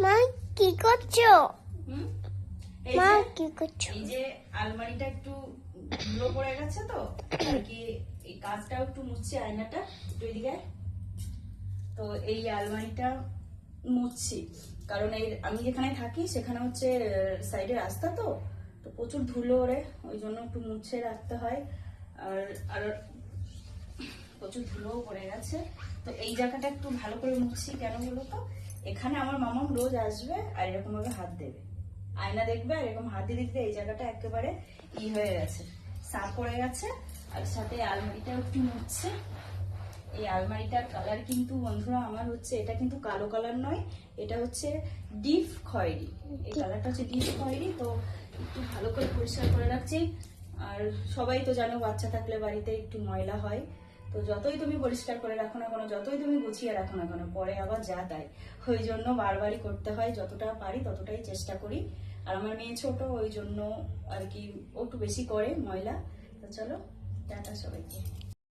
মা কি করছো? হুম মা কি করছো? এই যে আলমারিটা একটু ধুলো পড়ে গেছে তো আর কি, এই কাজটাও একটু মুছছি, আয়নাটা একটু এদিকে। তো এই আলমারিটা মুছছি কারণ এই আমি যেখানে থাকি সেখানে হচ্ছে সাইডে রাস্তা, তো তো প্রচুর ধুলো ওরে, ওই জন্য একটু মুছে রাখতে হয়। আর আর প্রচুর ধুলোও পড়ে গেছে, তো এই জায়গাটা একটু ভালো করে মুছছি। কেন বলো তো, এখানে আমার মামাম রোজ আসবে আর এরকম ভাবে হাত দেবে, আয়না দেখবে আর এরকম হাত দিয়ে দেখবে এই জায়গাটা একেবারে হয়ে গেছে, সাফ পড়ে গেছে। আর সাথে আলমারিটাও একটু মুছছে। এই আলমারিটার কালার কিন্তু বন্ধুরা আমার হচ্ছে, এটা কিন্তু কালো কালার নয়, এটা হচ্ছে ডিপ খয়েরি। এই কালারটা হচ্ছে ডিপ খয়েরি। তো একটু ভালো করে পরিষ্কার করে রাখছি। আর সবাই তো জানো বাচ্চা থাকলে বাড়িতে একটু ময়লা হয়, তো যতই তুমি পরিষ্কার করে রাখো না কেন, যতই তুমি গুছিয়ে রাখো না কেন, পরে আবার যা তাই, ওই জন্য বারবারই করতে হয়। যতটা পারি ততটাই চেষ্টা করি। আর আমার মেয়ে ছোট, ওই জন্য আর কি ও একটু বেশি করে ময়লা। তো চলো, টাটা সবাইকে।